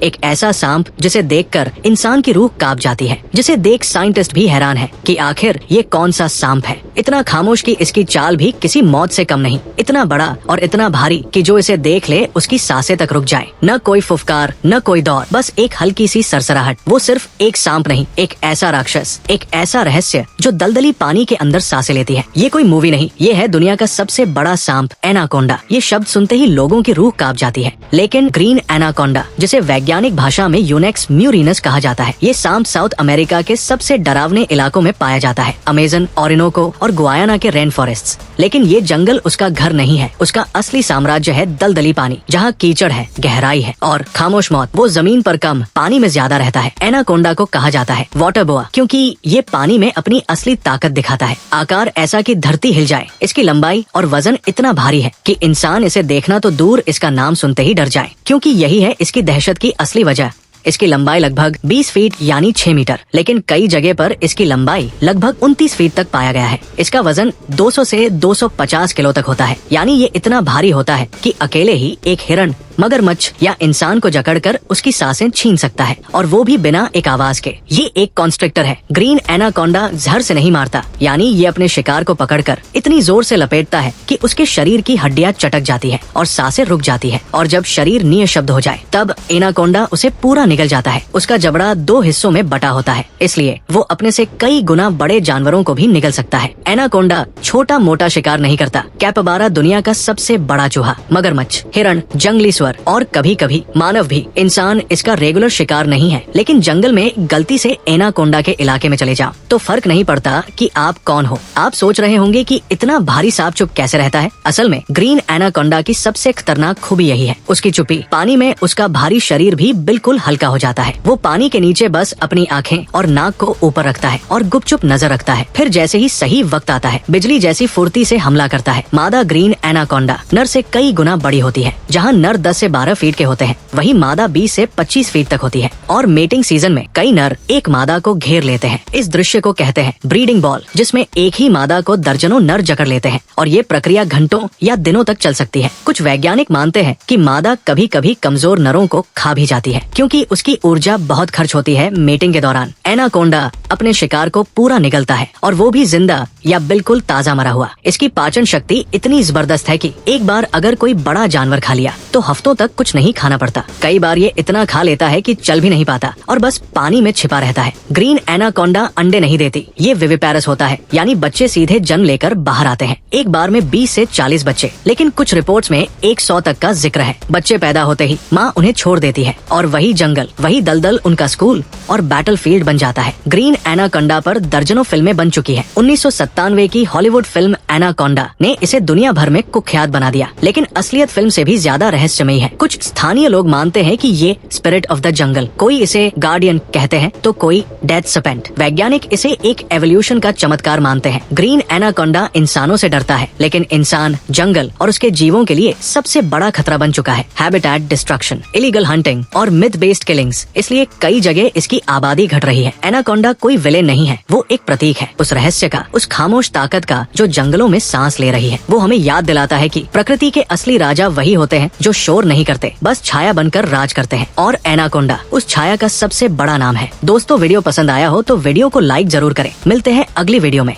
एक ऐसा सांप जिसे देखकर इंसान की रूह कांप जाती है, जिसे देख साइंटिस्ट भी हैरान है कि आखिर ये कौन सा सांप है। इतना खामोश कि इसकी चाल भी किसी मौत से कम नहीं, इतना बड़ा और इतना भारी कि जो इसे देख ले उसकी सांसें तक रुक जाए। न कोई फुफकार, न कोई दौड़, बस एक हल्की सी सरसराहट। वो सिर्फ एक सांप नहीं, एक ऐसा राक्षस, एक ऐसा रहस्य जो दलदली पानी के अंदर सांसें लेती है। ये कोई मूवी नहीं, ये है दुनिया का सबसे बड़ा सांप, एनाकोंडा। ये शब्द सुनते ही लोगों की रूह कांप जाती है। लेकिन ग्रीन एनाकोंडा, जिसे वैज्ञानिक भाषा में यूनेक्स म्यूरिनस कहा जाता है, ये सांप साउथ अमेरिका के सबसे डरावने इलाकों में पाया जाता है, अमेजन, ओरिनोको और गुयाना के रेन फॉरेस्ट्स। लेकिन ये जंगल उसका घर नहीं है, उसका असली साम्राज्य है दलदली पानी, जहाँ कीचड़ है, गहराई है और खामोश मौत। वो जमीन पर कम, पानी में ज्यादा रहता है। एनाकोंडा को कहा जाता है वाटर बोआ, क्योंकि ये पानी में अपनी असली ताकत दिखाता है। आकार ऐसा कि धरती हिल जाए। इसकी लंबाई और वजन इतना भारी है कि इंसान इसे देखना तो दूर, इसका नाम सुनते ही डर जाए, क्योंकि यही है इसकी दहशत की असली वजह। इसकी लंबाई लगभग 20 फीट यानी 6 मीटर, लेकिन कई जगह पर इसकी लंबाई लगभग 29 फीट तक पाया गया है। इसका वजन 200 से 250 किलो तक होता है, यानी ये इतना भारी होता है कि अकेले ही एक हिरण, मगरमच्छ या इंसान को जकड़कर उसकी सांसें छीन सकता है, और वो भी बिना एक आवाज के। ये एक कॉन्स्ट्रिक्टर है। ग्रीन एनाकोंडा जहर से नहीं मारता, यानी ये अपने शिकार को पकड़कर इतनी जोर से लपेटता है कि उसके शरीर की हड्डियां चटक जाती है और सांसें रुक जाती है, और जब शरीर निःशब्द हो जाए तब एनाकोंडा उसे पूरा निगल जाता है। उसका जबड़ा 2 हिस्सों में बटा होता है, इसलिए वो अपने से कई गुना बड़े जानवरों को भी निगल सकता है। एनाकोंडा छोटा मोटा शिकार नहीं करता। कैपिबारा दुनिया का सबसे बड़ा चूहा, मगरमच्छ, हिरण, जंगली और कभी कभी मानव भी। इंसान इसका रेगुलर शिकार नहीं है, लेकिन जंगल में गलती से एनाकोंडा के इलाके में चले जाओ तो फर्क नहीं पड़ता कि आप कौन हो। आप सोच रहे होंगे कि इतना भारी सांप चुप कैसे रहता है। असल में ग्रीन एनाकोंडा की सबसे खतरनाक खूबी यही है, उसकी चुप्पी। पानी में उसका भारी शरीर भी बिल्कुल हल्का हो जाता है। वो पानी के नीचे बस अपनी आँखें और नाक को ऊपर रखता है और गुपचुप नजर रखता है। फिर जैसे ही सही वक्त आता है, बिजली जैसी फुर्ती से हमला करता है। मादा ग्रीन एनाकोंडा नर से कई गुना बड़ी होती है। जहाँ नर 10 से 12 फीट के होते हैं, वही मादा 20 से 25 फीट तक होती है। और मेटिंग सीजन में कई नर एक मादा को घेर लेते हैं। इस दृश्य को कहते हैं ब्रीडिंग बॉल, जिसमें एक ही मादा को दर्जनों नर जकड़ लेते हैं, और ये प्रक्रिया घंटों या दिनों तक चल सकती है। कुछ वैज्ञानिक मानते हैं कि मादा कभी कभी कमजोर नरों को खा भी जाती है, क्योंकि उसकी ऊर्जा बहुत खर्च होती है मेटिंग के दौरान। एनाकोंडा अपने शिकार को पूरा निगलता है, और वो भी जिंदा या बिल्कुल ताजा मरा हुआ। इसकी पाचन शक्ति इतनी जबरदस्त है कि एक बार अगर कोई बड़ा जानवर खा लिया तो हफ्तों तक कुछ नहीं खाना पड़ता। कई बार ये इतना खा लेता है कि चल भी नहीं पाता और बस पानी में छिपा रहता है। ग्रीन एनाकोंडा अंडे नहीं देती, ये विविपेरस होता है, यानी बच्चे सीधे जन्म लेकर बाहर आते हैं। एक बार में 20 से 40 बच्चे, लेकिन कुछ रिपोर्ट्स में 100 तक का जिक्र है। बच्चे पैदा होते ही माँ उन्हें छोड़ देती है, और वही जंगल, वही दलदल उनका स्कूल और बैटलफील्ड बन जाता है। ग्रीन एनाकोंडा पर दर्जनों फिल्में बन चुकी है। 1997 की हॉलीवुड फिल्म एनाकोंडा ने इसे दुनिया भर में कुख्यात बना दिया, लेकिन असलियत फिल्म से भी ज्यादा रहस्यमयी है। कुछ स्थानीय लोग मानते हैं कि ये स्पिरिट ऑफ द जंगल, कोई इसे गार्डियन कहते हैं तो कोई डेथ सर्पेंट। वैज्ञानिक इसे एक एवोल्यूशन का चमत्कार मानते हैं। ग्रीन एनाकोंडा इंसानों से डरता है, लेकिन इंसान, जंगल और उसके जीवों के लिए सबसे बड़ा खतरा बन चुका है। हैबिटेट डिस्ट्रक्शन, इलीगल हंटिंग और मिथ बेस्ड किलिंग्स, इसलिए कई जगह इसकी आबादी घट रही है। एनाकोंडा कोई विलेन नहीं है, वो एक प्रतीक है उस रहस्य का, उस खामोश ताकत का जो जंगलों में सांस ले रही है। वो हमें याद दिलाता है कि प्रकृति के असली राजा वही होते हैं जो शोर नहीं करते, बस छाया बनकर राज करते हैं, और एनाकोंडा उस छाया का सबसे बड़ा नाम है। दोस्तों, वीडियो पसंद आया हो तो वीडियो को लाइक जरूर करें। मिलते हैं अगली वीडियो में।